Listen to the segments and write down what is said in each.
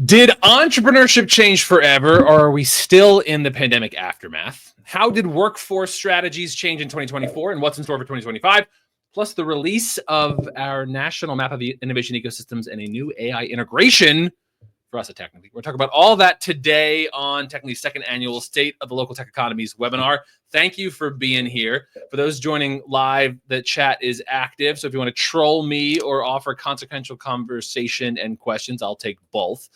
Did entrepreneurship change forever, or are we still in the pandemic aftermath? How did workforce strategies change in 2024, and what's in store for 2025? Plus, the release of our national map of the innovation ecosystems and a new AI integration for us at Technically. We're talking about all that today on Technically's second annual State of the Local Tech Economies webinar. Thank you for being here. For those joining live, the chat is active. So if you want to troll me or offer consequential conversation and questions, I'll take both.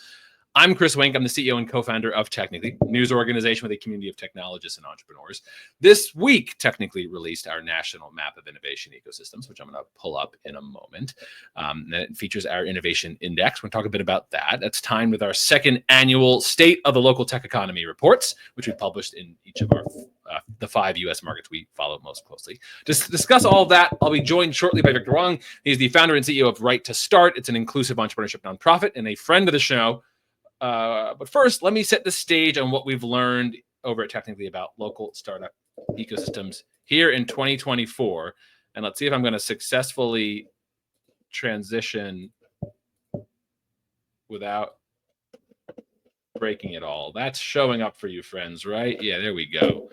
I'm Chris Wink. I'm the CEO and co-founder of Technically, a news organization with a community of technologists and entrepreneurs. This week, Technically released our national map of innovation ecosystems, which I'm going to pull up in a moment. And it features our innovation index. We're going to talk a bit about that. That's timed with our second annual State of the Local Tech Economy reports, which we published in each of our the 5 U.S. markets we follow most closely. To discuss all of that, I'll be joined shortly by Victor Wong. He's the founder and CEO of Right to Start. It's an inclusive entrepreneurship nonprofit and a friend of the show. But first, let me set the stage on what we've learned over at Technically about local startup ecosystems here in 2024. And let's see if I'm going to successfully transition without breaking it all. That's showing up for you, friends, right? Yeah, there we go.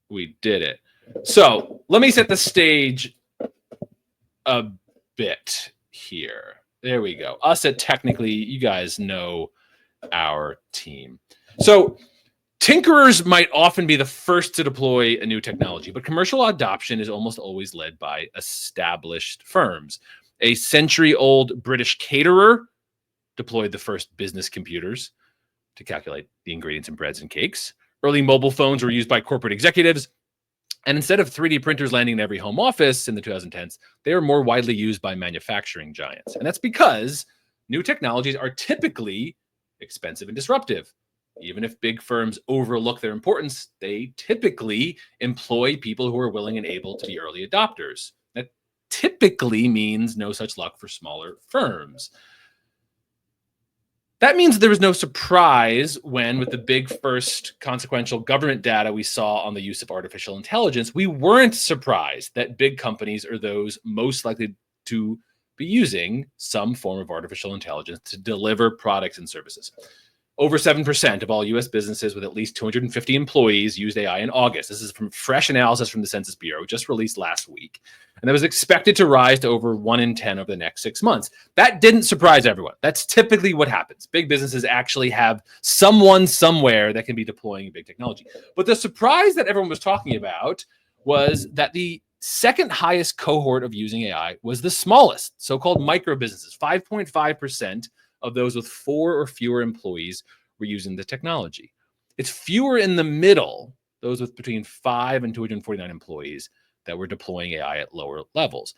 We did it. So let me set the stage a bit here. There we go. Us at Technically, you guys know our team. So tinkerers might often be the first to deploy a new technology, but commercial adoption is almost always led by established firms. A century-old British caterer deployed the first business computers to calculate the ingredients in breads and cakes. Early mobile phones were used by corporate executives. And instead of 3D printers landing in every home office in the 2010s, they were more widely used by manufacturing giants. And that's because new technologies are typically expensive and disruptive. Even if big firms overlook their importance, they typically employ people who are willing and able to be early adopters. That typically means no such luck for smaller firms. That means there was no surprise when, with the big first consequential government data we saw on the use of artificial intelligence, we weren't surprised that big companies are those most likely to be using some form of artificial intelligence to deliver products and services. Over 7% of all U.S. businesses with at least 250 employees used AI in August. This is from fresh analysis from the Census Bureau, just released last week. And that was expected to rise to over 1 in 10 over the next 6 months. That didn't surprise everyone. That's typically what happens. Big businesses actually have someone somewhere that can be deploying big technology. But the surprise that everyone was talking about was that the second highest cohort of using AI was the smallest, so-called micro businesses. 5.5% of those with 4 or fewer employees were using the technology. It's fewer in the middle, those with between 5 and 249 employees, that were deploying AI at lower levels.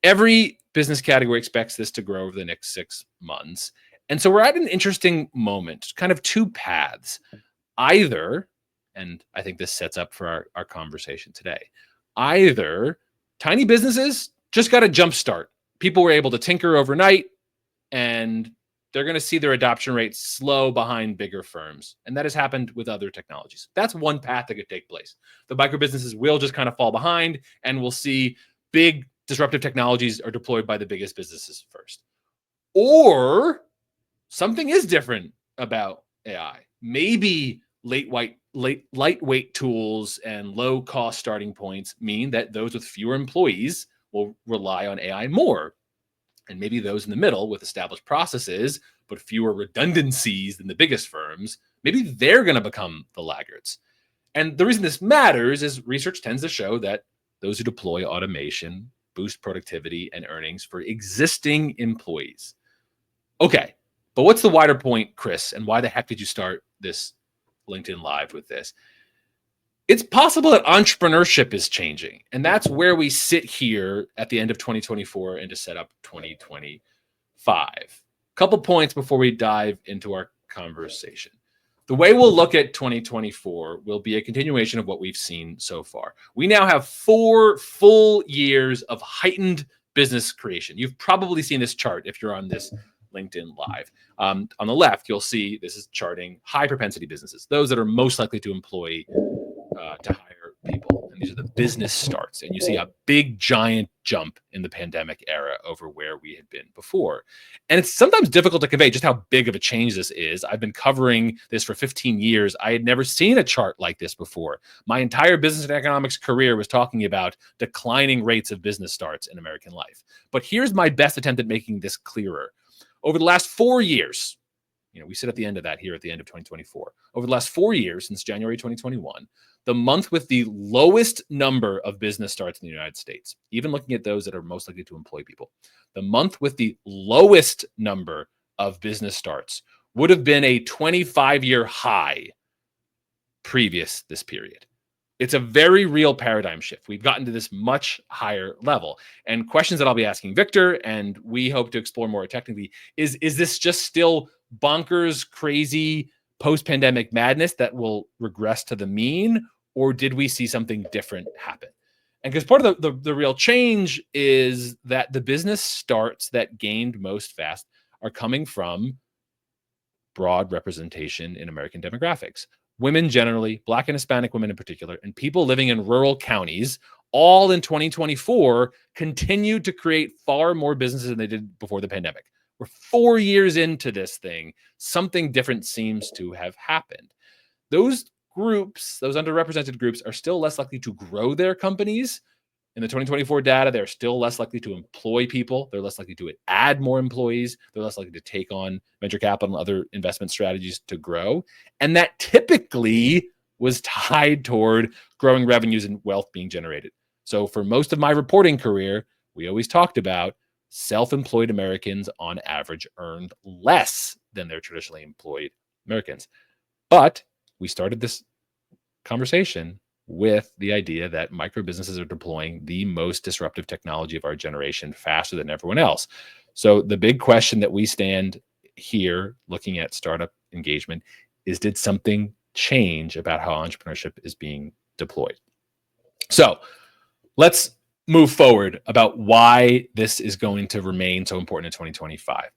Every business category expects this to grow over the next 6 months. And so we're at an interesting moment, kind of two paths. Either, and I think this sets up for our conversation today, either tiny businesses just got a jump start. People were able to tinker overnight, and they're going to see their adoption rate slow behind bigger firms. And that has happened with other technologies. That's one path that could take place. The micro businesses will just kind of fall behind, and we'll see big disruptive technologies are deployed by the biggest businesses first. Or something is different about AI. Maybe lightweight tools and low cost starting points mean that those with fewer employees will rely on AI more. And maybe those in the middle with established processes, but fewer redundancies than the biggest firms, maybe they're going to become the laggards. And the reason this matters is research tends to show that those who deploy automation boost productivity and earnings for existing employees. Okay, but what's the wider point, Chris? And why the heck did you start this LinkedIn Live with this? It's possible that entrepreneurship is changing, and that's where we sit here at the end of 2024 and to set up 2025. Couple points before we dive into our conversation. The way we'll look at 2024 will be a continuation of what we've seen so far. We now have 4 full years of heightened business creation. You've probably seen this chart if you're on this LinkedIn Live. On the left, you'll see this is charting high propensity businesses, those that are most likely to employ to hire people. And These are the business starts. And you see a big, giant jump in the pandemic era over where we had been before. And it's sometimes difficult to convey just how big of a change this is. I've been covering this for 15 years. I had never seen a chart like this before. My entire business and economics career was talking about declining rates of business starts in American life. But here's my best attempt at making this clearer. Over the last 4 years, we sit at the end of that here at the end of 2024. Over the last 4 years, since January 2021, the month with the lowest number of business starts in the United States, even looking at those that are most likely to employ people, the month with the lowest number of business starts would have been a 25-year high previous this period. It's a very real paradigm shift. We've gotten to this much higher level. And questions that I'll be asking Victor, and we hope to explore more technically, is this just still bonkers, crazy, post-pandemic madness that will regress to the mean, or did we see something different happen? And because part of the real change is that the business starts that gained most fast are coming from broad representation in American demographics. Women generally, Black and Hispanic women in particular, and people living in rural counties, all in 2024, continued to create far more businesses than they did before the pandemic. We're 4 years into this thing. Something different seems to have happened. Those groups, those underrepresented groups, are still less likely to grow their companies. In the 2024 data, they're still less likely to employ people. They're less likely to add more employees. They're less likely to take on venture capital and other investment strategies to grow. And that typically was tied toward growing revenues and wealth being generated. So for most of my reporting career, we always talked about self-employed Americans on average earned less than their traditionally employed Americans. But we started this conversation with the idea that micro businesses are deploying the most disruptive technology of our generation faster than everyone else. So the big question that we stand here looking at startup engagement is, did something change about how entrepreneurship is being deployed? So let's move forward about why this is going to remain so important in 2025.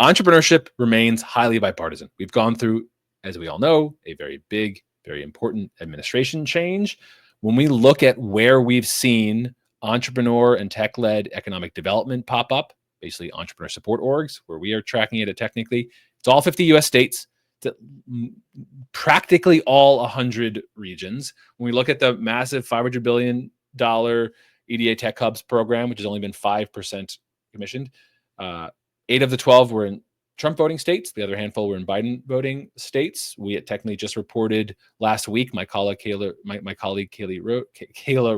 Entrepreneurship remains highly bipartisan. We've gone through, as we all know, a very big, very important administration change. When we look at where we've seen entrepreneur and tech-led economic development pop up, basically entrepreneur support orgs, where we are tracking it technically, it's all 50 US states, practically all 100 regions. When we look at the massive $500 billion EDA Tech Hubs program, which has only been 5% commissioned, 8 of the 12 were in Trump voting states. The other handful were in Biden voting states. We had technically just reported last week, my colleague Kayla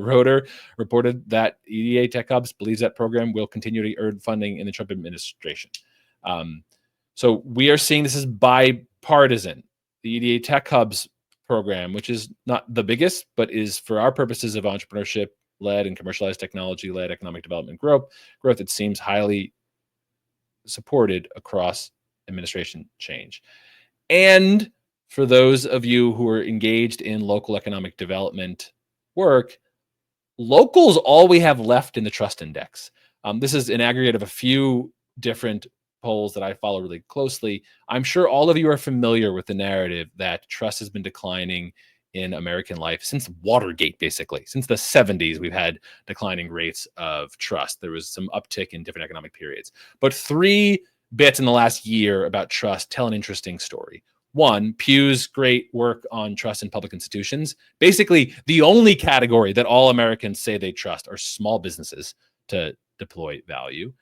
Roeder reported that EDA Tech Hubs believes that program will continue to earn funding in the Trump administration. So we are seeing this as bipartisan. The EDA Tech Hubs program, which is not the biggest, but is for our purposes of entrepreneurship-led and commercialized technology-led economic development growth, it seems highly supported across administration change. And for those of you who are engaged in local economic development work, local's all we have left in the trust index. This is an aggregate of a few different polls that I follow really closely. I'm sure all of you are familiar with the narrative that trust has been declining in American life since Watergate, basically. Since the 70s, we've had declining rates of trust. There was some uptick in different economic periods. But 3 bits in the last year about trust tell an interesting story. One, Pew's great work on trust in public institutions. Basically, the only category that all Americans say they trust are small businesses to deploy value.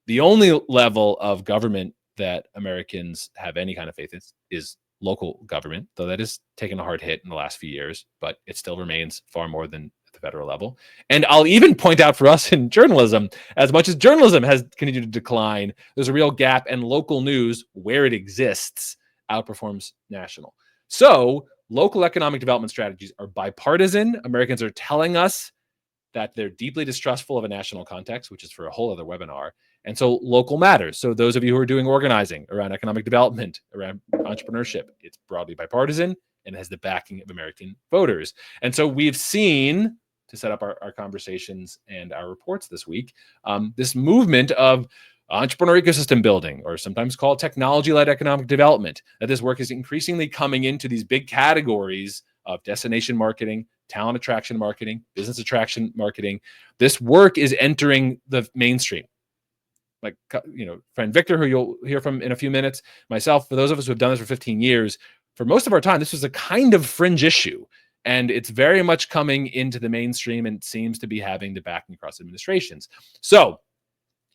The only level of government that Americans have any kind of faith in is local government, though that has taken a hard hit in the last few years, but it still remains far more than at the federal level. And I'll even point out for us in journalism, as much as journalism has continued to decline, there's a real gap, and local news, where it exists, outperforms national. So local economic development strategies are bipartisan. Americans are telling us that they're deeply distrustful of a national context, which is for a whole other webinar. And so local matters. So those of you who are doing organizing around economic development, around entrepreneurship, it's broadly bipartisan and has the backing of American voters. And so we've seen, to set up our conversations and our reports this week, this movement of entrepreneur ecosystem building, or sometimes called technology-led economic development, that this work is increasingly coming into these big categories of destination marketing, talent attraction marketing, business attraction marketing. This work is entering the mainstream. Like, friend Victor, who you'll hear from in a few minutes, myself, for those of us who have done this for 15 years, for most of our time, this was a kind of fringe issue. And it's very much coming into the mainstream and seems to be having the backing across administrations. So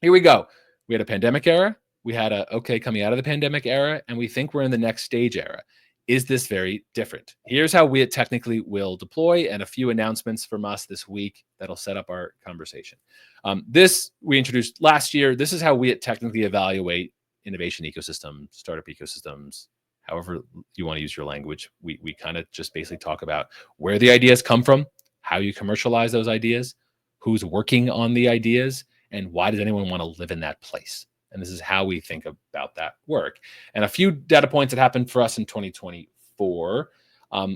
here we go. We had a pandemic era. We had coming out of the pandemic era, and we think we're in the next stage era. Is this very different? Here's how we technically will deploy, and a few announcements from us this week that'll set up our conversation. This we introduced last year. This is how we technically evaluate innovation ecosystems, startup ecosystems, however you want to use your language. We kind of just basically talk about where the ideas come from, how you commercialize those ideas, who's working on the ideas, and why does anyone want to live in that place? And this is how we think about that work. And a few data points that happened for us in 2024.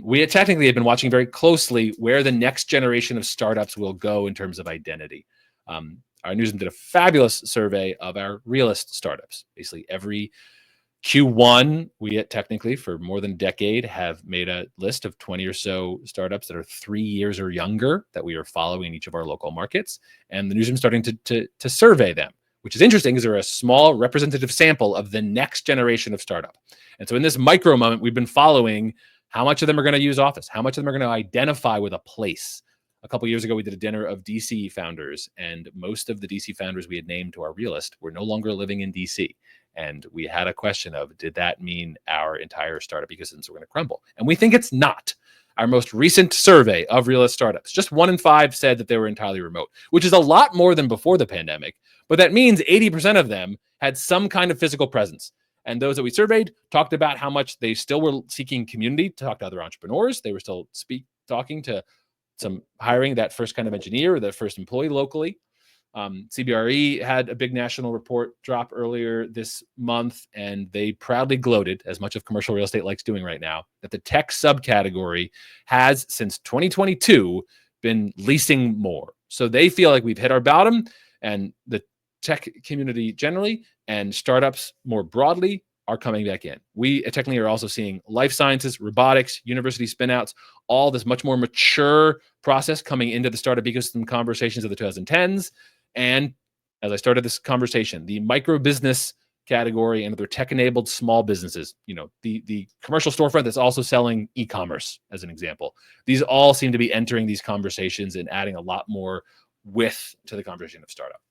We technically have been watching very closely where the next generation of startups will go in terms of identity. Our newsroom did a fabulous survey of our realist startups. Basically, every Q1, we technically, for more than a decade, have made a list of 20 or so startups that are 3 years or younger that we are following in each of our local markets. And the newsroom's starting to survey them, which is interesting because they're a small representative sample of the next generation of startup. And so in this micro moment, we've been following how much of them are going to use Office, how much of them are going to identify with a place. A couple of years ago, we did a dinner of DC founders, and most of the DC founders we had named to our realist were no longer living in DC. And we had a question of, did that mean our entire startup ecosystems were going to crumble? And we think it's not. Our most recent survey of realist startups, just 1 in 5 said that they were entirely remote, which is a lot more than before the pandemic. But that means 80% of them had some kind of physical presence. And those that we surveyed talked about how much they still were seeking community to talk to other entrepreneurs. They were still talking to some hiring that first kind of engineer or the first employee locally. CBRE had a big national report drop earlier this month, and they proudly gloated, as much of commercial real estate likes doing right now, that the tech subcategory has, since 2022, been leasing more. So they feel like we've hit our bottom, and the tech community generally and startups more broadly are coming back in. We technically are also seeing life sciences, robotics, university spinouts, all this much more mature process coming into the startup ecosystem conversations of the 2010s. And as I started this conversation, the micro business category and other tech-enabled small businesses, the commercial storefront that's also selling e-commerce, as an example. These all seem to be entering these conversations and adding a lot more width to the conversation of startup.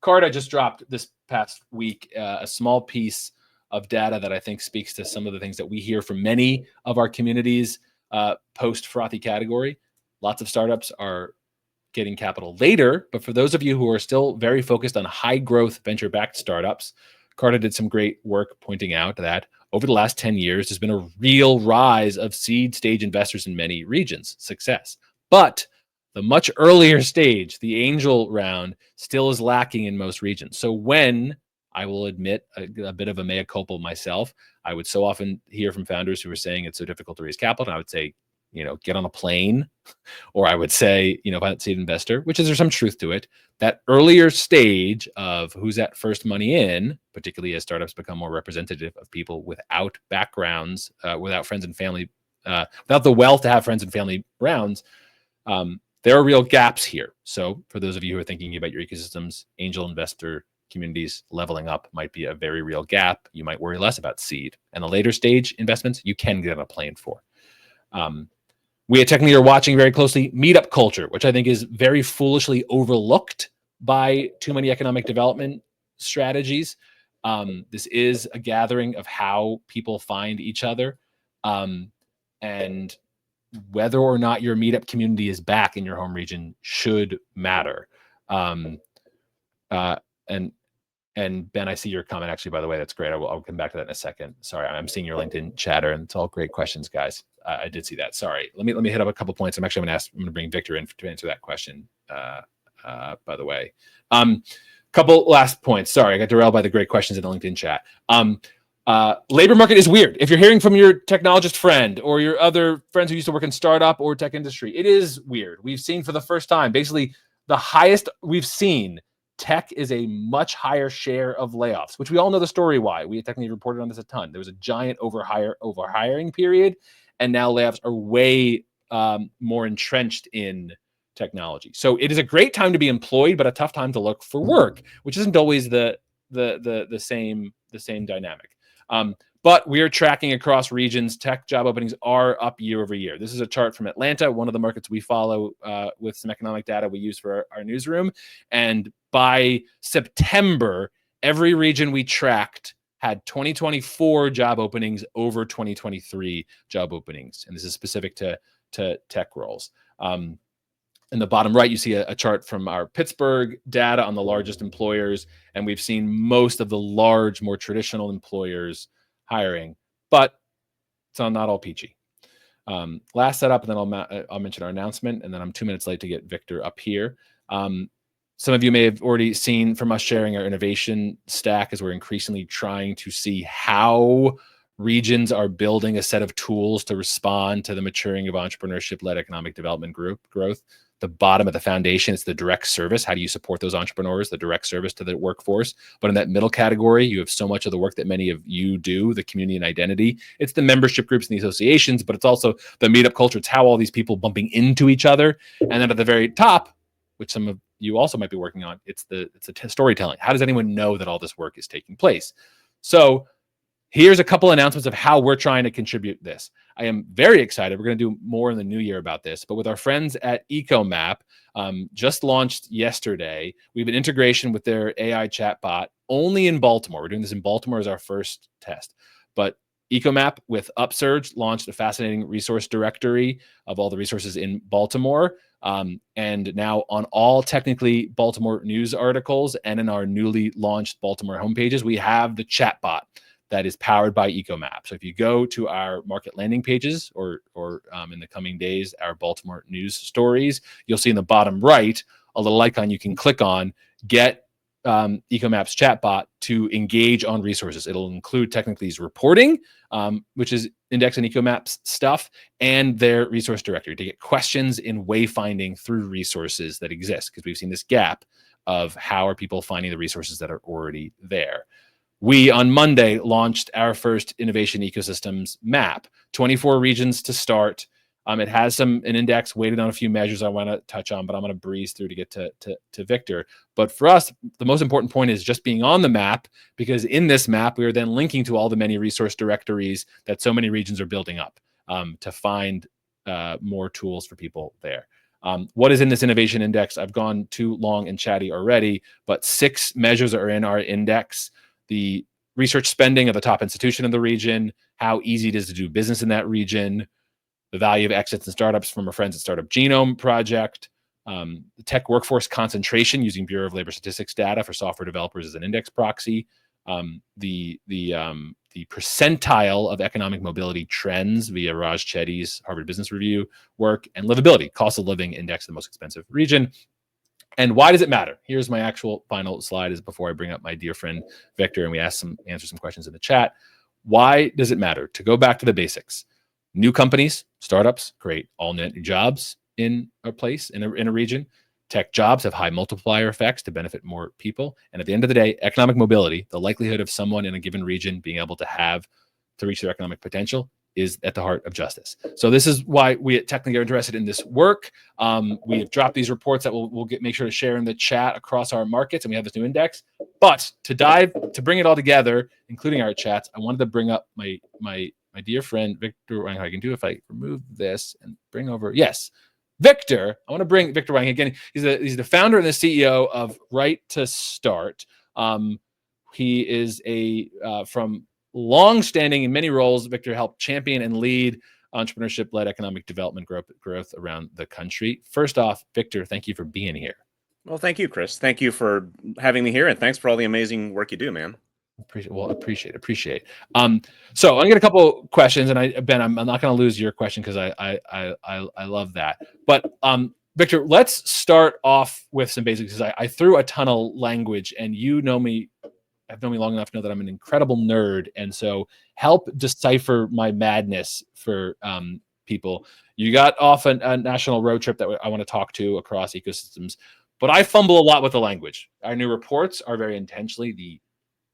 Carta just dropped this past week a small piece of data that I think speaks to some of the things that we hear from many of our communities post-frothy category. Lots of startups are getting capital later, but for those of you who are still very focused on high-growth venture-backed startups, Carta did some great work pointing out that over the last 10 years, there's been a real rise of seed stage investors in many regions, success. But the much earlier stage, the angel round, still is lacking in most regions. So when, I will admit a bit of a mea culpa myself, I would so often hear from founders who were saying it's so difficult to raise capital, and I would say, get on a plane, or I would say, find a seed investor, which is, there's some truth to it. That earlier stage of who's that first money in, particularly as startups become more representative of people without backgrounds, without friends and family, without the wealth to have friends and family rounds, there are real gaps here. So for those of you who are thinking about your ecosystems, angel investor communities leveling up might be a very real gap. You might worry less about seed. And the later stage investments, you can get on a plane for. We technically are watching very closely meetup culture, which I think is very foolishly overlooked by too many economic development strategies. This is a gathering of how people find each other. And whether or not your meetup community is back in your home region should matter. And Ben, I see your comment actually, by the way. That's great. I'll come back to that in a second. Sorry, I'm seeing your LinkedIn chatter, and it's all great questions, guys. I did see that. Sorry. Let me hit up a couple points. I'm going to bring Victor in to answer that question. By the way, couple last points. Sorry, I got derailed by the great questions in the LinkedIn chat. Labor market is weird. If you're hearing from your technologist friend or your other friends who used to work in startup or tech industry, it is weird. We've seen for the first time, basically the highest we've seen, tech is a much higher share of layoffs, which we all know the story why. We technically reported on this a ton. There was a giant overhiring period, and now layoffs are way more entrenched in technology. So it is a great time to be employed, but a tough time to look for work, which isn't always the same dynamic. But we are tracking across regions. Tech job openings are up year over year. This is a chart from Atlanta, one of the markets we follow with some economic data we use for our newsroom. And by September, every region we tracked had 2024 job openings over 2023 job openings. And this is specific to tech roles. In the bottom right, you see a chart from our Pittsburgh data on the largest employers, and we've seen most of the large, more traditional employers hiring, but it's not all peachy. Last setup, and then I'll mention our announcement, and then I'm 2 minutes late to get Victor up here. Some of you may have already seen from us sharing our innovation stack as we're increasingly trying to see how regions are building a set of tools to respond to the maturing of entrepreneurship-led economic development growth. The bottom of the foundation is the direct service. How do you support those entrepreneurs, the direct service to the workforce? But in that middle category, you have so much of the work that many of you do, the community and identity. It's the membership groups and the associations, but it's also the meetup culture. It's how all these people bumping into each other. And then at the very top, which some of you also might be working on, it's the storytelling. How does anyone know that all this work is taking place? So here's a couple announcements of how we're trying to contribute this. I am very excited. We're going to do more in the new year about this, but with our friends at EcoMap, just launched yesterday, we have an integration with their AI chatbot only in Baltimore. We're doing this in Baltimore as our first test. But EcoMap with Upsurge launched a fascinating resource directory of all the resources in Baltimore. And now on all technically Baltimore news articles and in our newly launched Baltimore homepages, we have the chatbot that is powered by EcoMap. So if you go to our market landing pages or in the coming days, our Baltimore news stories, you'll see in the bottom right a little icon you can click on, get EcoMap's chatbot to engage on resources. It'll include Technically's reporting, which is indexed in EcoMap's stuff, and their resource directory to get questions in wayfinding through resources that exist, because we've seen this gap of how are people finding the resources that are already there. We, on Monday, launched our first innovation ecosystems map, 24 regions to start. It has an index weighted on a few measures I want to touch on, but I'm going to breeze through to get to Victor. But for us, the most important point is just being on the map, because in this map, we are then linking to all the many resource directories that so many regions are building up to find more tools for people there. What is in this innovation index? I've gone too long and chatty already, but 6 measures are in our index. The research spending of the top institution in the region, how easy it is to do business in that region, the value of exits and startups from our friends at Startup Genome Project, the tech workforce concentration using Bureau of Labor Statistics data for software developers as an index proxy, the percentile of economic mobility trends via Raj Chetty's Harvard Business Review work, and livability, cost of living index, the most expensive region. And why does it matter? Here's my actual final slide, is before I bring up my dear friend Victor and we answer some questions in the chat. Why does it matter? To go back to the basics. New companies, startups create all net new jobs in a place, in a region. Tech jobs have high multiplier effects to benefit more people. And at the end of the day, economic mobility, the likelihood of someone in a given region being able to reach their economic potential, is at the heart of justice. So this is why we at Technically are interested in this work. We have dropped these reports that we'll make sure to share in the chat across our markets, and we have this new index. But to bring it all together, including our chats, I wanted to bring up my dear friend Victor Wang. I can do if I remove this and bring over, yes, Victor. I want to bring Victor Wang again. He's the founder and the CEO of Right to Start. He is from long-standing in many roles. Victor helped champion and lead entrepreneurship-led economic development growth around the country. First off, Victor, thank you for being here. Well, thank you, Chris. Thank you for having me here, and thanks for all the amazing work you do, man. Appreciate. So I get a couple questions, and Ben, I'm not going to lose your question because I love that. But Victor, let's start off with some basics, because I threw a ton of language, and you know me. I've known me long enough to know that I'm an incredible nerd, and so help decipher my madness for people. You got off a national road trip that I want to talk to across ecosystems, but I fumble a lot with the language. Our new reports are very intentionally the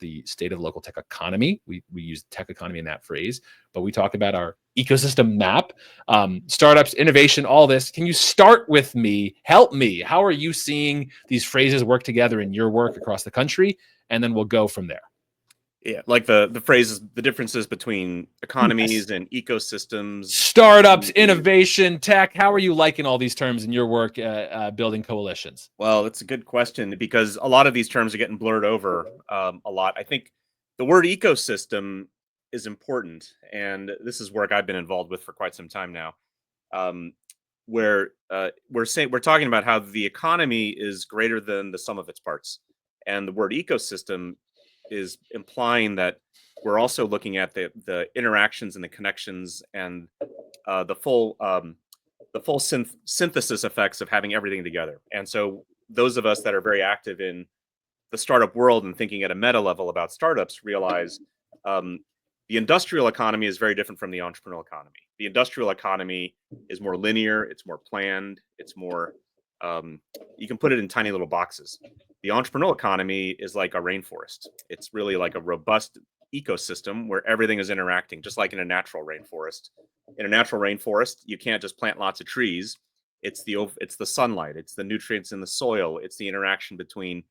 the state of local tech economy. We use tech economy in that phrase, but we talk about our ecosystem map, startups, innovation, all this. Can you start with me? Help me. How are you seeing these phrases work together in your work across the country? And then we'll go from there. Yeah, like the phrases, the differences between economies Yes. and ecosystems, Startups, communities. innovation, tech. How are you liking all these terms in your work building coalitions? Well, it's a good question because a lot of these terms are getting blurred over a lot. I think the word ecosystem is important, and this is work I've been involved with for quite some time now. Um, where we're talking about how the economy is greater than the sum of its parts, and the word ecosystem is implying that we're also looking at the interactions and the connections and the full synthesis effects of having everything together. And so those of us that are very active in the startup world and thinking at a meta level about startups realize um, the industrial economy is very different from the entrepreneurial economy. The industrial economy is more linear, it's more planned, it's more, you can put it in tiny little boxes. The entrepreneurial economy is like a rainforest. It's really like a robust ecosystem where everything is interacting, just like in a natural rainforest. In a natural rainforest, you can't just plant lots of trees. It's the sunlight, it's the nutrients in the soil, it's the interaction between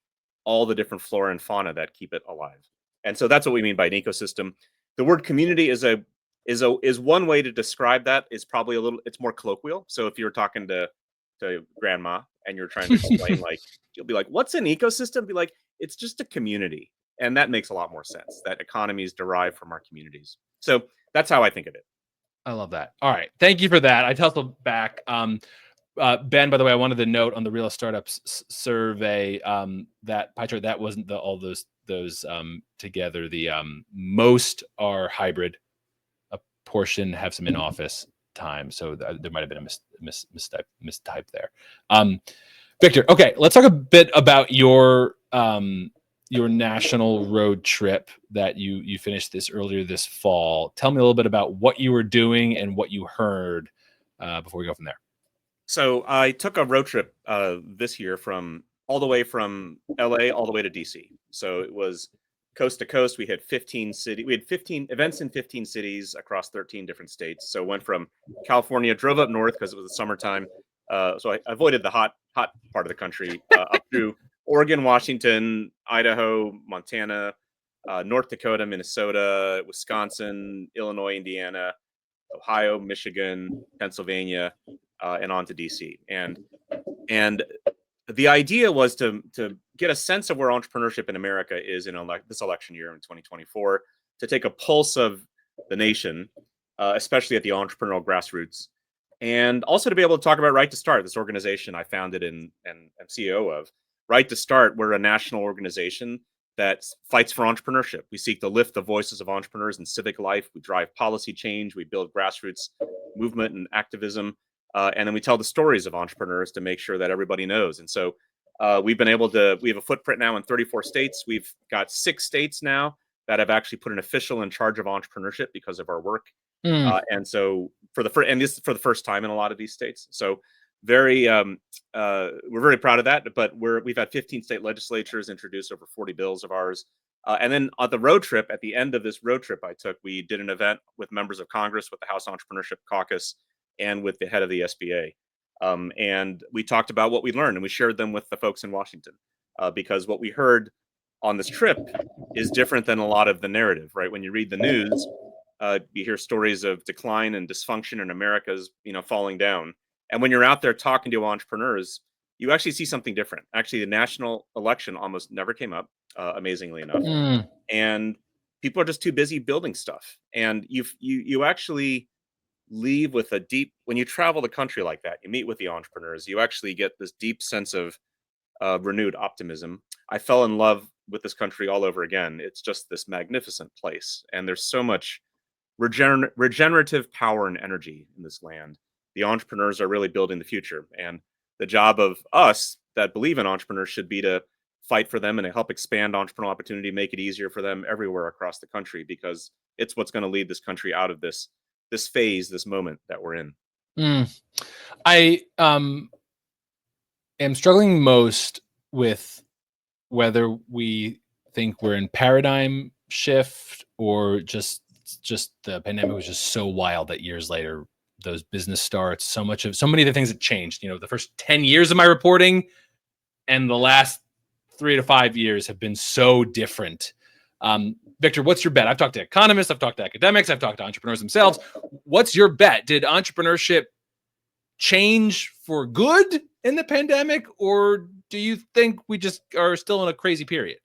all the different flora and fauna that keep it alive. And so that's what we mean by an ecosystem. The word community is one way to describe that. Is probably a little, it's more colloquial. So if you're talking to grandma and you're trying to explain, like, you'll be like, what's an ecosystem? Be like, it's just a community. And that makes a lot more sense, that economies derive from our communities. So that's how I think of it. I love that. All right. Thank you for that. I hustled back. Ben, by the way, I wanted to note on the Real Startups survey that pie chart, that wasn't all those together. The most are hybrid. A portion have some in-office time, so there might have been a mistype there. Victor, okay, let's talk a bit about your national road trip that you finished earlier this fall. Tell me a little bit about what you were doing and what you heard before we go from there. So I took a road trip this year from all the way from LA all the way to DC. So it was coast to coast. We had 15 events in 15 cities across 13 different states. So went from California, drove up north because it was the summertime. So I avoided the hot part of the country, up through Oregon, Washington, Idaho, Montana, North Dakota, Minnesota, Wisconsin, Illinois, Indiana, Ohio, Michigan, Pennsylvania, and on to DC. And the idea was to get a sense of where entrepreneurship in America is in this election year in 2024, to take a pulse of the nation, especially at the entrepreneurial grassroots, and also to be able to talk about Right to Start, this organization I founded and am CEO of. Right to Start, we're a national organization that fights for entrepreneurship. We seek to lift the voices of entrepreneurs in civic life. We drive policy change. We build grassroots movement and activism. And then we tell the stories of entrepreneurs to make sure that everybody knows. And so we have a footprint now in 34 states. We've got 6 states now that have actually put an official in charge of entrepreneurship because of our work. And so this is for the first time in a lot of these states. So we're very proud of that. But we've had 15 state legislatures introduce over 40 bills of ours. And then on the road trip, at the end of this road trip I took, we did an event with members of Congress, with the House Entrepreneurship Caucus, and with the head of the SBA. And we talked about what we learned, and we shared them with the folks in Washington, because what we heard on this trip is different than a lot of the narrative, right? When you read the news, you hear stories of decline and dysfunction, and America's, falling down. And when you're out there talking to entrepreneurs, you actually see something different. Actually, the national election almost never came up, amazingly enough. And people are just too busy building stuff. And you actually leave with a deep, when you travel the country like that, you meet with the entrepreneurs, you actually get this deep sense of renewed optimism. I fell in love with this country all over again. It's just this magnificent place, and there's so much regenerative power and energy in this land. The entrepreneurs are really building the future, and the job of us that believe in entrepreneurs should be to fight for them and to help expand entrepreneurial opportunity, make it easier for them everywhere across the country, because it's what's going to lead this country out of this phase, this moment that we're in. I am struggling most with whether we think we're in paradigm shift, or just the pandemic was just so wild that years later, those business starts, so many of the things that changed? The first 10 years of my reporting and the last 3 to 5 years have been so different. Victor, what's your bet? I've talked to economists, I've talked to academics, I've talked to entrepreneurs themselves. What's your bet? Did entrepreneurship change for good in the pandemic, or do you think we just are still in a crazy period?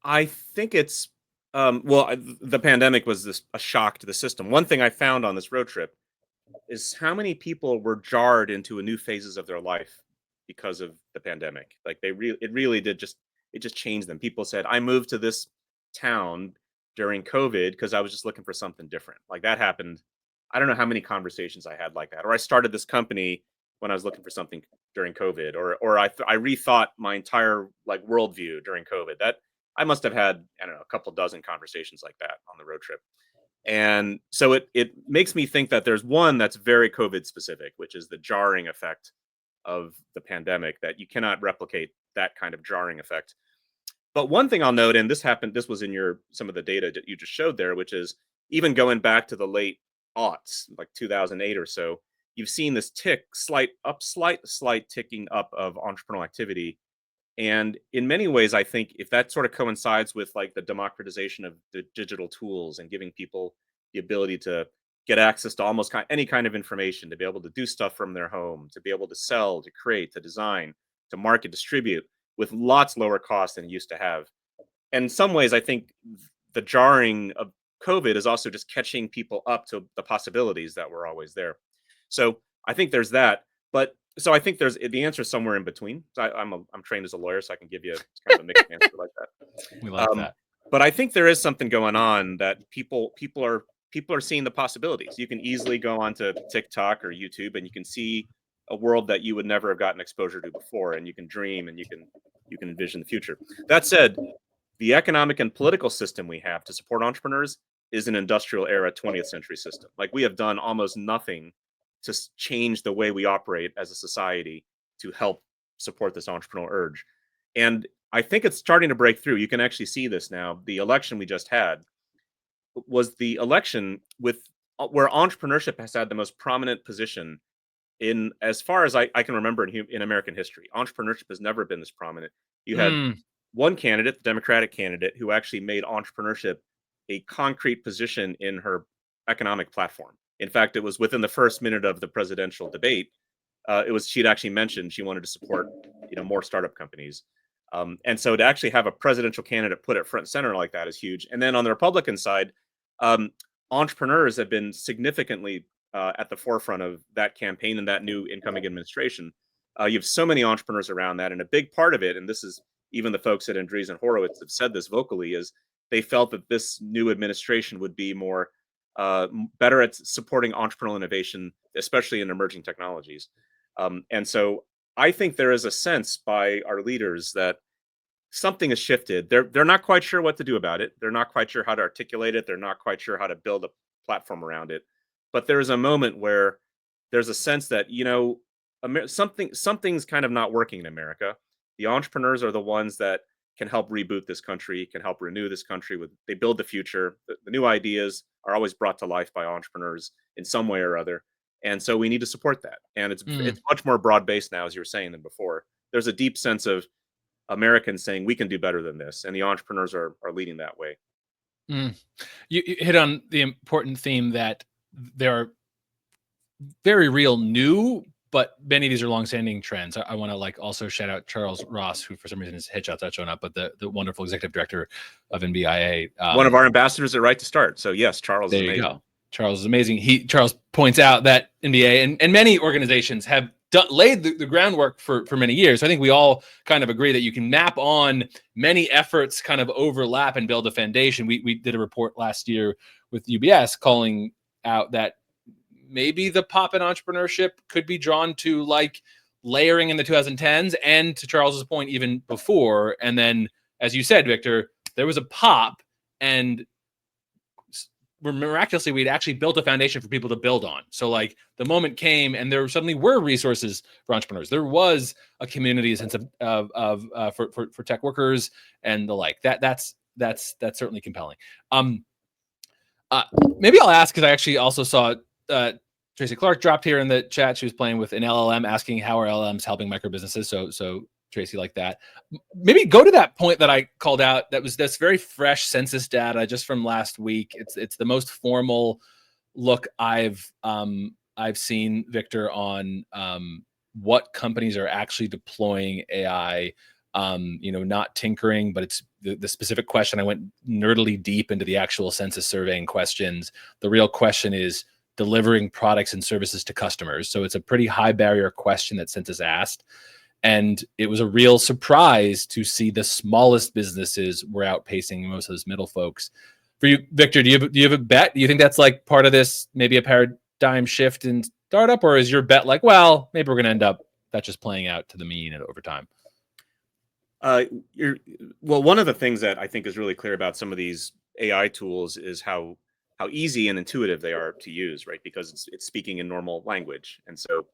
I think it's the pandemic was a shock to the system. One thing I found on this road trip is how many people were jarred into a new phases of their life because of the pandemic. Like it really did just changed them. People said, "I moved to this town during COVID because I was just looking for something different." Like that happened. I don't know how many conversations I had like that. Or I started this company when I was looking for something during COVID, or I rethought my entire like worldview during COVID. That I must have had, I don't know, a couple dozen conversations like that on the road trip. And so it makes me think that there's one that's very COVID specific, which is the jarring effect of the pandemic, that you cannot replicate that kind of jarring effect. But one thing I'll note, and this was in some of the data that you just showed there, which is even going back to the late aughts, like 2008 or so, you've seen this slight ticking up of entrepreneurial activity. And in many ways, I think if that sort of coincides with like the democratization of the digital tools and giving people the ability to get access to almost any kind of information, to be able to do stuff from their home, to be able to sell, to create, to design, to market, distribute with lots lower cost than it used to have. And in some ways, I think the jarring of COVID is also just catching people up to the possibilities that were always there. So I think there's that. But so I think there's the answer somewhere in between. So I'm trained as a lawyer, so I can give you kind of a mixed answer like that. We like that. But I think there is something going on that people are seeing the possibilities. You can easily go onto TikTok or YouTube and you can see a world that you would never have gotten exposure to before, and you can dream and you can envision the future. That said, the economic and political system we have to support entrepreneurs is an industrial era 20th century system. Like we have done almost nothing to change the way we operate as a society to help support this entrepreneurial urge. And I think it's starting to break through. You can actually see this now. The election we just had was the election with where entrepreneurship has had the most prominent position in, as far as I can remember, in American history. Entrepreneurship has never been this prominent. You had one candidate, the Democratic candidate, who actually made entrepreneurship a concrete position in her economic platform. In fact, it was within the first minute of the presidential debate. She'd actually mentioned she wanted to support, more startup companies. And so to actually have a presidential candidate put it front and center like that is huge. And then on the Republican side, entrepreneurs have been significantly at the forefront of that campaign and that new incoming administration. You have so many entrepreneurs around that. And a big part of it, and this is even the folks at Andreessen Horowitz have said this vocally, is they felt that this new administration would be more better at supporting entrepreneurial innovation, especially in emerging technologies. And so I think there is a sense by our leaders that something has shifted. They're not quite sure what to do about it. They're not quite sure how to articulate it. They're not quite sure how to build a platform around it. But there is a moment where there's a sense that, something's kind of not working in America. The entrepreneurs are the ones that can help reboot this country, can help renew this country. They build the future. The new ideas are always brought to life by entrepreneurs in some way or other. And so we need to support that. And it's much more broad-based now, as you were saying, than before. There's a deep sense of Americans saying we can do better than this, and the entrepreneurs are leading that way. You hit on the important theme that there are very real new, but many of these are longstanding trends. I want to also shout out Charles Ross, who for some reason his headshot's not showing up, but the wonderful executive director of NBIA. One of our ambassadors at Right to Start. So yes, Charles there is amazing. You go. Charles is amazing. Charles points out that NBA and many organizations have laid the groundwork for many years. So I think we all kind of agree that you can map on many efforts, kind of overlap and build a foundation. We did a report last year with UBS calling out that maybe the pop in entrepreneurship could be drawn to like layering in the 2010s, and to Charles's point, even before. And then, as you said, Victor, there was a pop, and miraculously we'd actually built a foundation for people to build on. So like the moment came and there suddenly were resources for entrepreneurs. There was a community, a sense of for tech workers and the like. That's certainly compelling. Uh, Maybe I'll ask, because I actually also saw Tracy Clark dropped here in the chat. She was playing with an LLM, asking how are LLMs helping micro businesses. So Tracy, like that. Maybe go to that point that I called out. That's very fresh census data just from last week. It's the most formal look I've seen, Victor, on what companies are actually deploying AI. Not tinkering, but it's the specific question. I went nerdily deep into the actual census surveying questions. The real question is delivering products and services to customers. So it's a pretty high barrier question that census asked. And it was a real surprise to see the smallest businesses were outpacing most of those middle folks. For you, Victor, do you have a bet? Do you think that's like part of this, maybe a paradigm shift in startup, or is your bet like, well, maybe we're going to end up that just playing out to the mean and over time? One of the things that I think is really clear about some of these AI tools is how easy and intuitive they are to use, right? Because it's speaking in normal language, and so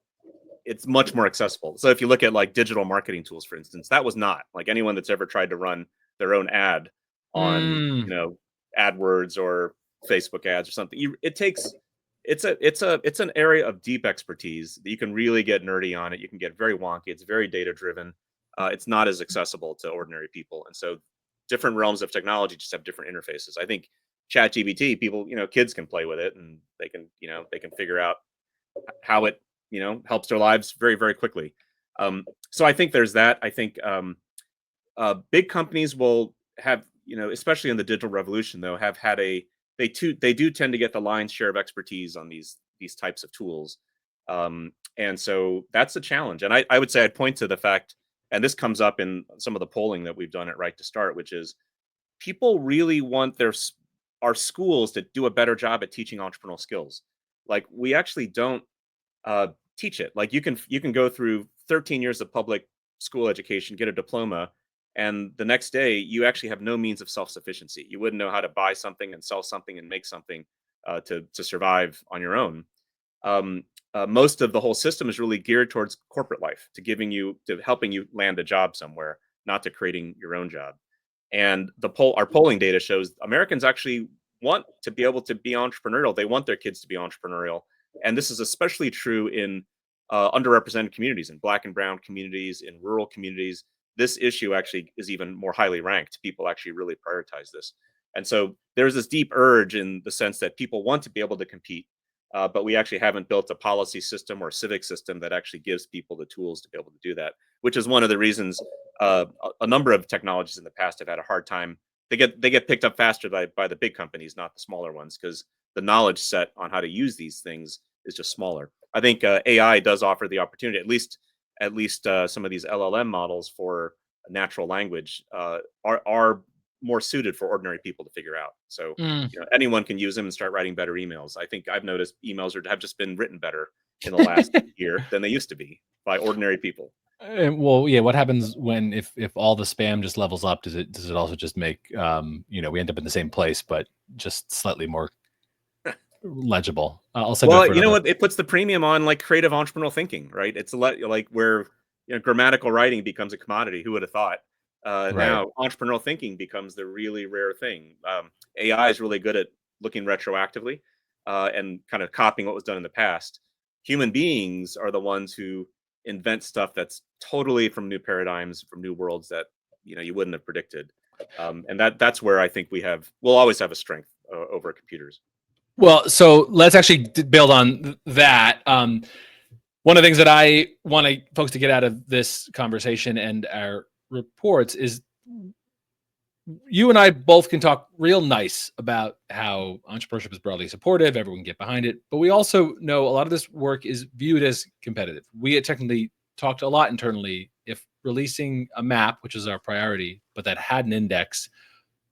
it's much more accessible. So if you look at like digital marketing tools, for instance, that was not like anyone that's ever tried to run their own ad on, AdWords or Facebook ads or something. It's an area of deep expertise that you can really get nerdy on it. You can get very wonky. It's very data driven. It's not as accessible to ordinary people. And so different realms of technology just have different interfaces. I think ChatGPT, people, kids can play with it and they can figure out how it helps their lives very, very quickly. So I think there's that. I think big companies will have, especially in the digital revolution, though, have had they do tend to get the lion's share of expertise on these types of tools. And so that's a challenge. And I would say I'd point to the fact, and this comes up in some of the polling that we've done at Right to Start, which is people really want our schools to do a better job at teaching entrepreneurial skills. Like we actually don't teach it. Like you can go through 13 years of public school education, get a diploma, and the next day you actually have no means of self-sufficiency. You wouldn't know how to buy something and sell something and make something to survive on your own. Most of the whole system is really geared towards corporate life, to helping you land a job somewhere, not to creating your own job. And our polling data shows Americans actually want to be able to be entrepreneurial. They want their kids to be entrepreneurial. And this is especially true in underrepresented communities, in Black and brown communities, in rural communities. This issue actually is even more highly ranked. People actually really prioritize this. And so there's this deep urge in the sense that people want to be able to compete, but we actually haven't built a policy system or civic system that actually gives people the tools to be able to do that, which is one of the reasons a number of technologies in the past have had a hard time. They get picked up faster by the big companies, not the smaller ones, because the knowledge set on how to use these things is just smaller. I think AI does offer the opportunity, at least some of these LLM models for natural language are more suited for ordinary people to figure out. So anyone can use them and start writing better emails. I think I've noticed emails have just been written better in the last year than they used to be by ordinary people. Well, yeah. What happens if all the spam just levels up? Does it also just make we end up in the same place, but just slightly more legible? I'll say. Well, you know what? It puts the premium on like creative entrepreneurial thinking, right? It's like where grammatical writing becomes a commodity. Who would have thought? Right. Now entrepreneurial thinking becomes the really rare thing. AI is really good at looking retroactively and kind of copying what was done in the past. Human beings are the ones who invent stuff that's totally from new paradigms, from new worlds that you wouldn't have predicted. And that's where I think we'll always have a strength over computers. Well, so let's actually build on that. One of the things that I want folks to get out of this conversation and our reports is you and I both can talk real nice about how entrepreneurship is broadly supportive, everyone can get behind it, but we also know a lot of this work is viewed as competitive. We had technically talked a lot internally. If releasing a map, which is our priority, but that had an index,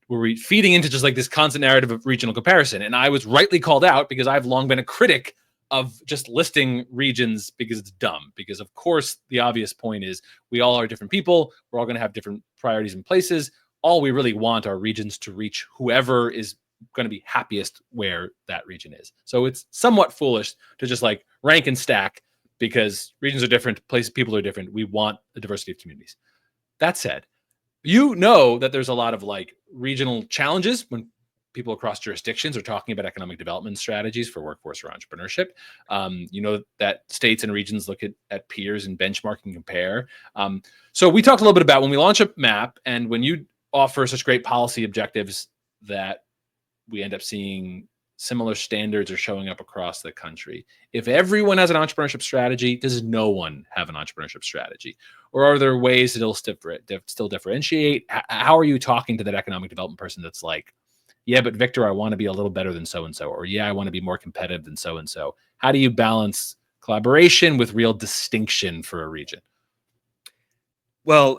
were we feeding into just like this constant narrative of regional comparison. And I was rightly called out because I've long been a critic of just listing regions because it's dumb. Because of course, the obvious point is we all are different people. We're all going to have different priorities and places. All we really want are regions to reach whoever is going to be happiest where that region is. So it's somewhat foolish to just like rank and stack because regions are different, places, people are different. We want a diversity of communities. That said, you know that there's a lot of like regional challenges when people across jurisdictions are talking about economic development strategies for workforce or entrepreneurship. You know that states and regions look at peers and benchmark and compare. So we talked a little bit about when we launch a map and when you offer such great policy objectives that we end up seeing similar standards are showing up across the country. If everyone has an entrepreneurship strategy, does no one have an entrepreneurship strategy? Or are there ways to still differentiate? How are you talking to that economic development person that's like, yeah, but Victor, I want to be a little better than so-and-so, or yeah, I want to be more competitive than so-and-so. How do you balance collaboration with real distinction for a region? Well,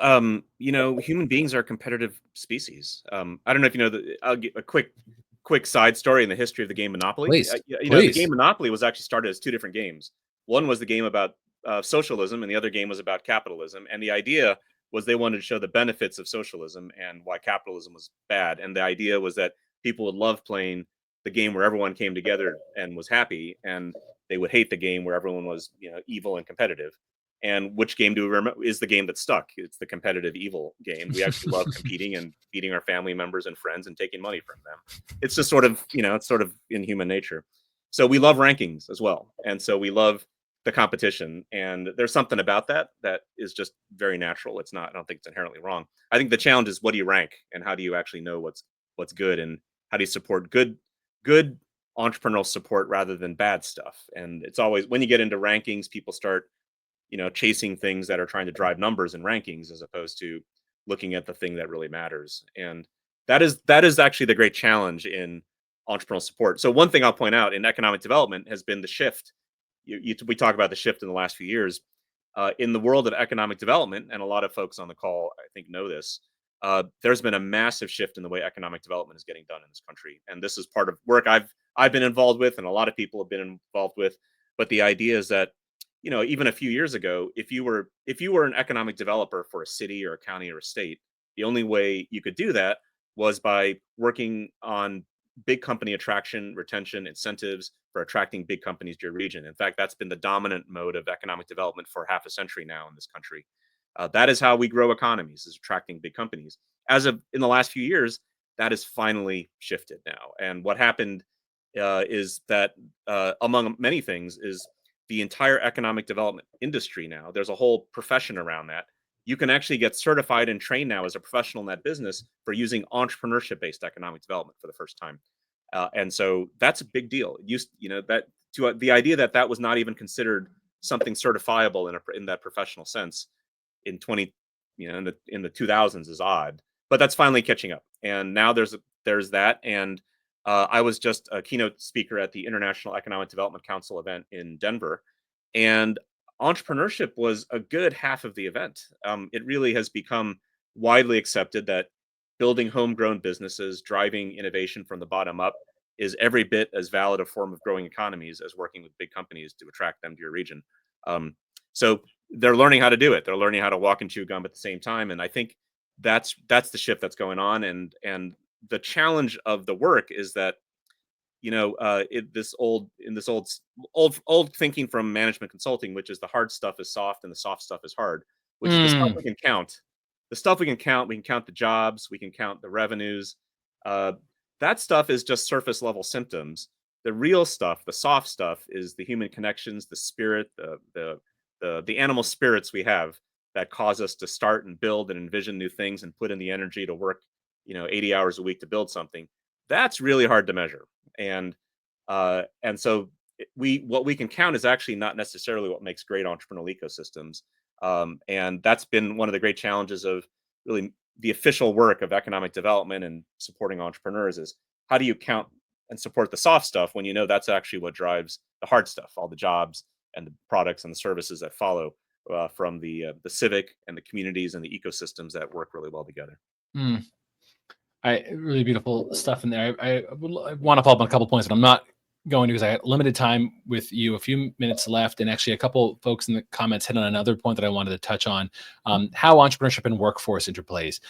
human beings are competitive species. I don't know if you know I'll give a quick side story in the history of the game Monopoly. Please, The game please. Monopoly was actually started as two different games. One was the game about socialism, and the other game was about capitalism. And the idea was they wanted to show the benefits of socialism and why capitalism was bad. And the idea was that people would love playing the game where everyone came together and was happy, and they would hate the game where everyone was, evil and competitive. And which game do we remember is the game that stuck? It's the competitive evil game. We actually love competing and beating our family members and friends and taking money from them. It's just sort of, it's sort of in human nature. So we love rankings as well. And so we love the competition. And there's something about that that is just very natural. It's not, I don't think it's inherently wrong. I think the challenge is what do you rank and how do you actually know what's good and how do you support good entrepreneurial support rather than bad stuff. And it's always when you get into rankings, people start chasing things that are trying to drive numbers and rankings as opposed to looking at the thing that really matters. And that is actually the great challenge in entrepreneurial support. So one thing I'll point out in economic development has been the shift. We talk about the shift in the last few years in the world of economic development, and a lot of folks on the call I think know this. There's been a massive shift in the way economic development is getting done in this country, and this is part of work I've been involved with, and a lot of people have been involved with. But the idea is that even a few years ago, if you were an economic developer for a city or a county or a state, the only way you could do that was by working on big company attraction, retention, incentives for attracting big companies to your region. In fact, that's been the dominant mode of economic development for half a century now in this country. That is how we grow economies, is attracting big companies. As of in the last few years, that has finally shifted now. And what happened is that, among many things, is the entire economic development industry now. There's a whole profession around that. You can actually get certified and trained now as a professional in that business for using entrepreneurship-based economic development for the first time. And so that's a big deal. The idea that was not even considered something certifiable in that professional sense in 20, in the 2000s is odd, but that's finally catching up. And now there's that. And I was just a keynote speaker at the International Economic Development Council event in Denver, and entrepreneurship was a good half of the event. It really has become widely accepted that building homegrown businesses, driving innovation from the bottom up, is every bit as valid a form of growing economies as working with big companies to attract them to your region. So they're learning how to do it. They're learning how to walk and chew gum at the same time, and I think that's the shift that's going on. And the challenge of the work is that this old thinking from management consulting, which is the hard stuff is soft and the soft stuff is hard, which is the stuff we can count. The stuff we can count the jobs, we can count the revenues. That stuff is just surface level symptoms. The real stuff, the soft stuff, is the human connections, the spirit, the animal spirits we have that cause us to start and build and envision new things and put in the energy to work 80 hours a week to build something. That's really hard to measure. And so what we can count is actually not necessarily what makes great entrepreneurial ecosystems. And that's been one of the great challenges of really the official work of economic development and supporting entrepreneurs is how do you count and support the soft stuff when that's actually what drives the hard stuff, all the jobs and the products and the services that follow from the civic and the communities and the ecosystems that work really well together. Really beautiful stuff in there. I want to follow up on a couple points, and I'm not going to, because I had limited time with you, a few minutes left, and actually a couple folks in the comments hit on another point that I wanted to touch on, how entrepreneurship and workforce interplays.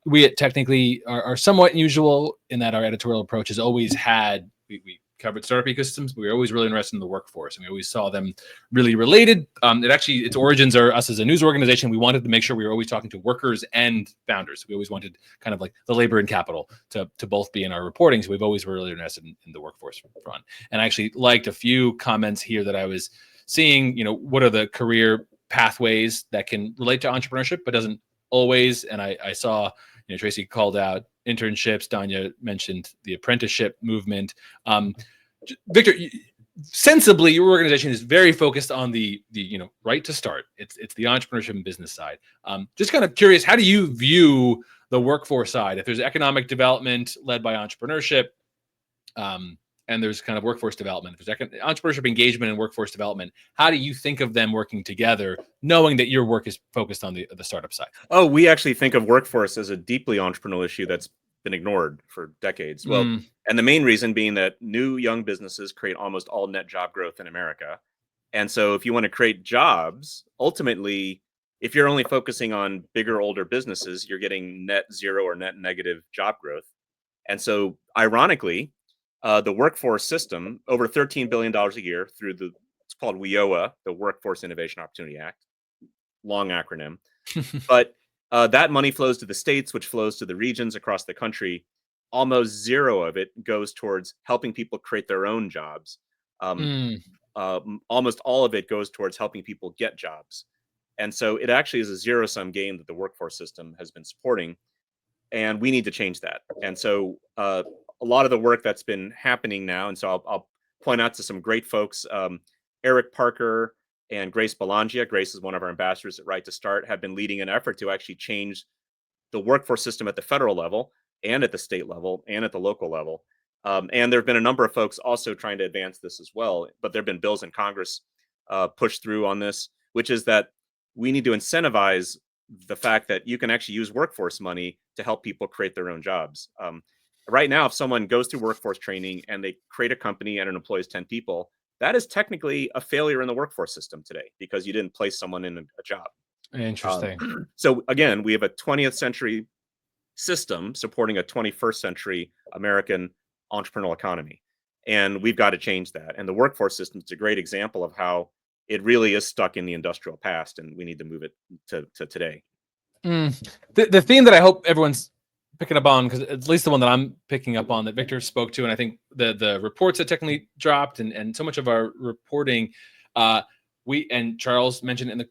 We at Technically are somewhat unusual in that our editorial approach has always had, we covered startup ecosystems, but we were always really interested in the workforce, and we always saw them really related. Its origins are us as a news organization. We wanted to make sure we were always talking to workers and founders. We always wanted kind of like the labor and capital to both be in our reporting. So we've always were really interested in the workforce front. And I actually liked a few comments here that I was seeing, what are the career pathways that can relate to entrepreneurship, but doesn't always. And I saw, Tracy called out internships. Danya mentioned the apprenticeship movement. Victor, sensibly, your organization is very focused on the right to start. It's the entrepreneurship and business side. Just kind of curious, how do you view the workforce side? If there's economic development led by entrepreneurship, and there's kind of workforce development, if there's entrepreneurship engagement and workforce development, how do you think of them working together, knowing that your work is focused on the startup side? Oh, we actually think of workforce as a deeply entrepreneurial issue that's been ignored for decades. Well, and the main reason being that new young businesses create almost all net job growth in America. And so if you want to create jobs, ultimately, if you're only focusing on bigger, older businesses, you're getting net zero or net negative job growth. And so ironically, the workforce system, over $13 billion a year through it's called WIOA, the Workforce Innovation Opportunity Act, long acronym. But that money flows to the states, which flows to the regions across the country. Almost zero of it goes towards helping people create their own jobs. Almost all of it goes towards helping people get jobs. And so it actually is a zero-sum game that the workforce system has been supporting. And we need to change that. And so a lot of the work that's been happening now, and so I'll point out to some great folks, Eric Parker and Grace Belangia. Grace is one of our ambassadors at Right to Start, have been leading an effort to actually change the workforce system at the federal level and at the state level and at the local level. And there have been a number of folks also trying to advance this as well. But there have been bills in Congress pushed through on this, which is that we need to incentivize the fact that you can actually use workforce money to help people create their own jobs. Right now, if someone goes through workforce training and they create a company and it employs 10 people, that is technically a failure in the workforce system today because you didn't place someone in a job. Interesting. So again, we have a 20th century system supporting a 21st century American entrepreneurial economy. And we've got to change that. And the workforce system is a great example of how it really is stuck in the industrial past, and we need to move it to today. The theme that I hope everyone's picking up on, because at least the one that I'm picking up on that Victor spoke to, and I think the reports that technically dropped and so much of our reporting, we and Charles mentioned in the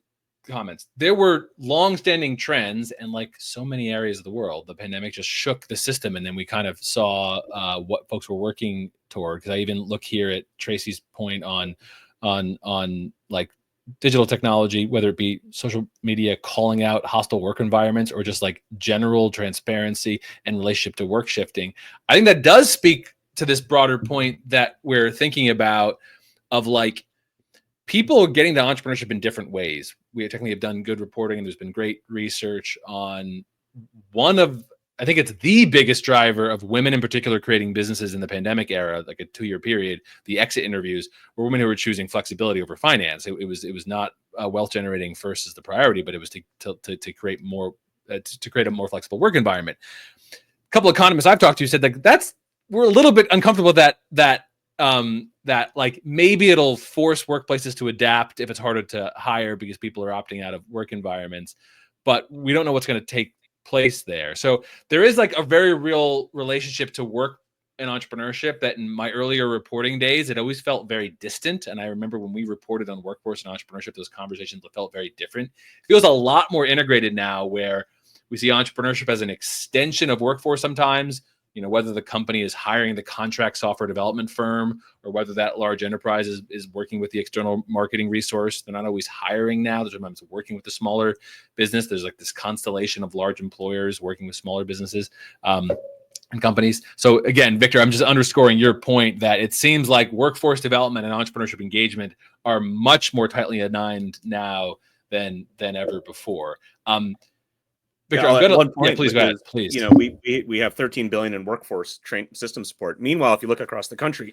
comments, there were long-standing trends, and like so many areas of the world, the pandemic just shook the system, and then we kind of saw what folks were working toward. Because I even look here at Tracy's point on like digital technology, whether it be social media calling out hostile work environments or just like general transparency and relationship to work shifting. I think that does speak to this broader point that we're thinking about of like people getting to entrepreneurship in different ways. We technically have done good reporting, and there's been great research on one of, I think it's the biggest driver of women in particular creating businesses in the pandemic era, like a 2-year period. The exit interviews were women who were choosing flexibility over finance. It was not wealth generating first as the priority, but it was to create more to create a more flexible work environment. A couple of economists I've talked to said that we're a little bit uncomfortable with that like maybe it'll force workplaces to adapt if it's harder to hire because people are opting out of work environments, but we don't know what's going to take place there. So there is like a very real relationship to work and entrepreneurship that in my earlier reporting days, it always felt very distant. And I remember when we reported on workforce and entrepreneurship, those conversations felt very different. It feels a lot more integrated now, where we see entrepreneurship as an extension of workforce sometimes, whether the company is hiring the contract software development firm or whether that large enterprise is working with the external marketing resource. They're not always hiring now. They're sometimes working with the smaller business. There's like this constellation of large employers working with smaller businesses and companies. So again, Victor, I'm just underscoring your point that it seems like workforce development and entrepreneurship engagement are much more tightly aligned now than ever before. Victor, I'm gonna. Yeah, please go ahead. Please. We have $13 billion in workforce system support. Meanwhile, if you look across the country,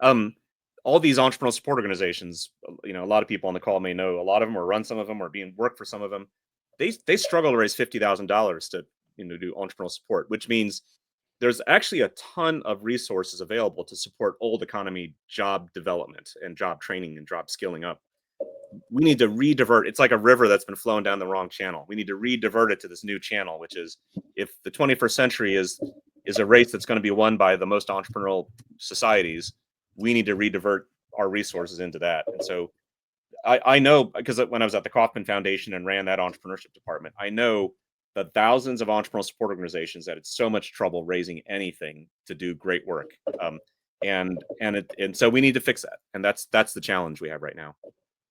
All these entrepreneurial support organizations, a lot of people on the call may know a lot of them, or run some of them, or being work for some of them. They struggle to raise $50,000 to do entrepreneurial support, which means there's actually a ton of resources available to support old economy job development and job training and job skilling up. We need to re-divert. It's like a river that's been flowing down the wrong channel. We need to re-divert it to this new channel, which is, if the 21st century is a race that's going to be won by the most entrepreneurial societies, we need to re-divert our resources into that. And so I know, because when I was at the Kauffman Foundation and ran that entrepreneurship department, I know the thousands of entrepreneurial support organizations that had so much trouble raising anything to do great work. And so we need to fix that, and that's the challenge we have right now.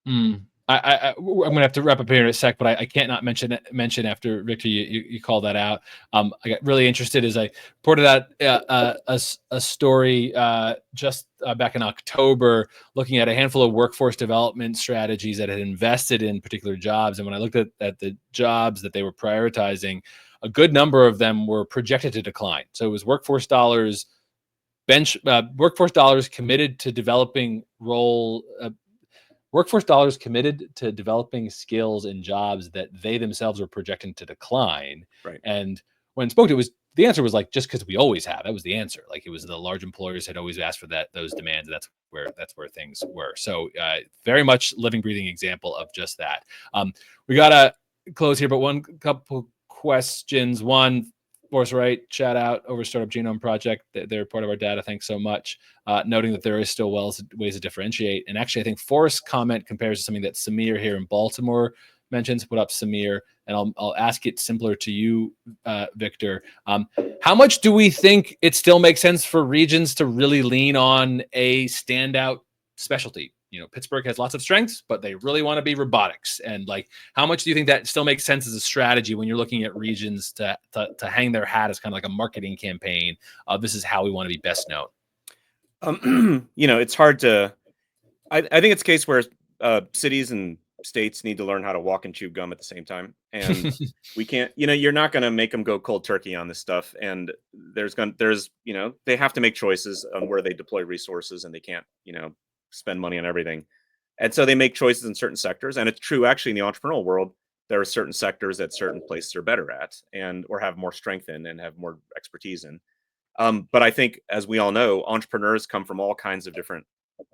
I'm gonna have to wrap up here in a sec, but I can't not mention after Victor you called that out. I got really interested as I reported out a story just back in October, looking at a handful of workforce development strategies that had invested in particular jobs, and when I looked at the jobs that they were prioritizing, a good number of them were projected to decline. So it was workforce dollars committed to developing workforce dollars committed to developing skills in jobs that they themselves were projecting to decline. Right. And when spoke to, the answer was like, just because we always have. That was the answer. Like, it was the large employers had always asked for those demands. And that's where things were. So very much living, breathing example of just that. We gotta close here, but one couple questions. One, Force Right, shout out over Startup Genome Project. They're part of our data. Thanks so much. Noting that there is still ways to differentiate. And actually, I think Forrest's comment compares to something that Samir here in Baltimore mentions. Put up Samir, and I'll ask it simpler to you, Victor. How much do we think it still makes sense for regions to really lean on a standout specialty? Pittsburgh has lots of strengths, but they really want to be robotics. And like, how much do you think that still makes sense as a strategy when you're looking at regions to hang their hat as kind of like a marketing campaign? This is how we want to be best known. It's hard to. I think it's a case where cities and states need to learn how to walk and chew gum at the same time, and we can't. You're not going to make them go cold turkey on this stuff, and they have to make choices on where they deploy resources, and they can't spend money on everything. And so they make choices in certain sectors. And it's true, actually, in the entrepreneurial world, there are certain sectors that certain places are better at or have more strength in and have more expertise in. But I think, as we all know, entrepreneurs come from all kinds of different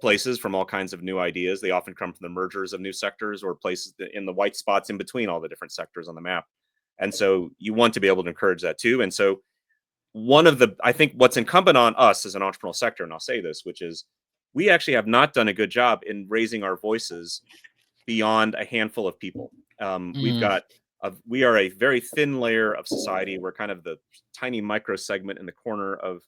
places, from all kinds of new ideas. They often come from the mergers of new sectors or places in the white spots in between all the different sectors on the map. And so you want to be able to encourage that too. And so I think what's incumbent on us as an entrepreneurial sector, and I'll say this, which is, we actually have not done a good job in raising our voices beyond a handful of people. We are a very thin layer of society. We're kind of the tiny micro segment in the corner of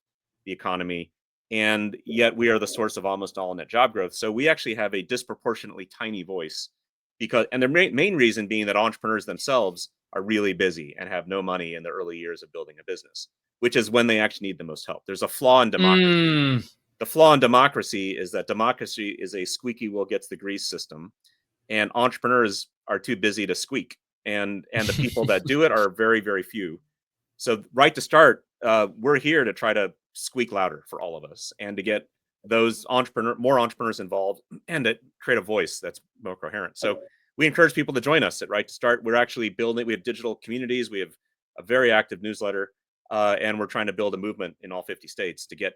the economy, and yet we are the source of almost all net job growth. So we actually have a disproportionately tiny voice, and the main reason being that entrepreneurs themselves are really busy and have no money in the early years of building a business, which is when they actually need the most help. There's a flaw in democracy. The flaw in democracy is that democracy is a squeaky wheel gets the grease system, and entrepreneurs are too busy to squeak, and the people that do it are very, very few. So right to start, we're here to try to squeak louder for all of us, and to get those more entrepreneurs involved, and to create a voice that's more coherent. So we encourage people to join us at Right to Start. We're actually building. We have digital communities. We have a very active newsletter, and we're trying to build a movement in all 50 states to get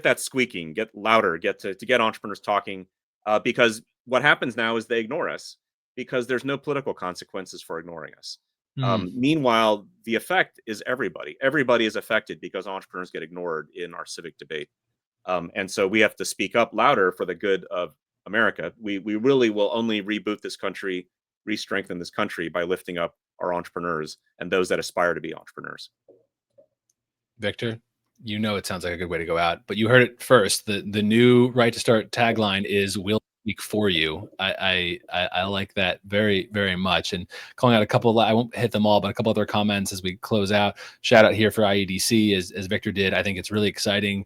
that squeaking, get louder, to get entrepreneurs talking, because what happens now is they ignore us because there's no political consequences for ignoring us. Meanwhile, the effect is everybody. Everybody is affected because entrepreneurs get ignored in our civic debate. And so we have to speak up louder for the good of America. We really will only reboot this country, re-strengthen this country, by lifting up our entrepreneurs and those that aspire to be entrepreneurs. Victor, it sounds like a good way to go out, but you heard it first. The new Right to Start tagline is "We'll speak for you." I like that very, very much. And calling out a couple I won't hit them all, but a couple other comments as we close out. Shout out here for IEDC, as Victor did. I think it's really exciting.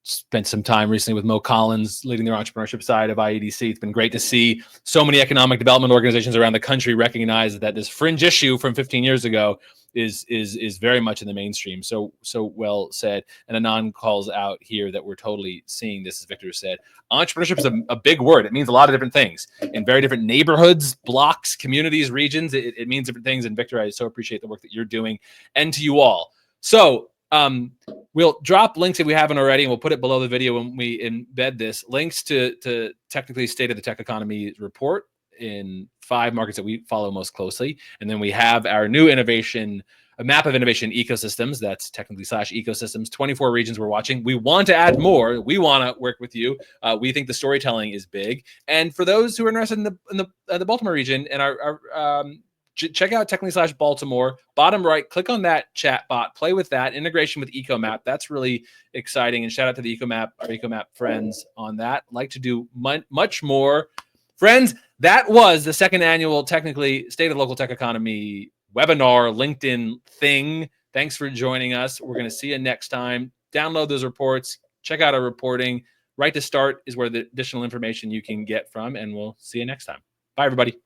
spent some time recently with Mo Collins leading their entrepreneurship side of IEDC. It's been great to see so many economic development organizations around the country recognize that this fringe issue from 15 years ago is very much in the mainstream. So well said. And Anand calls out here that we're totally seeing this, as Victor said. Entrepreneurship is a big word. It means a lot of different things in very different neighborhoods, blocks, communities, regions. It means different things. And Victor, I so appreciate the work that you're doing, and to you all. So we'll drop links if we haven't already, and we'll put it below the video when we embed this. Links to technically State of the Tech Economy report in 5 markets that we follow most closely. And then we have our new innovation, a map of innovation ecosystems. That's technically /ecosystems, 24 regions we're watching. We want to add more. We want to work with you. We think the storytelling is big. And for those who are interested in the Baltimore region and check out technically /Baltimore, bottom right, click on that chat bot, play with that integration with EcoMap. That's really exciting. And shout out to the EcoMap, our EcoMap friends on that. Like to do much more. Friends, that was the 2nd annual technically State of Local Tech Economy webinar, LinkedIn thing. Thanks for joining us. We're going to see you next time. Download those reports, check out our reporting. Right to Start is where the additional information you can get from, and we'll see you next time. Bye, everybody.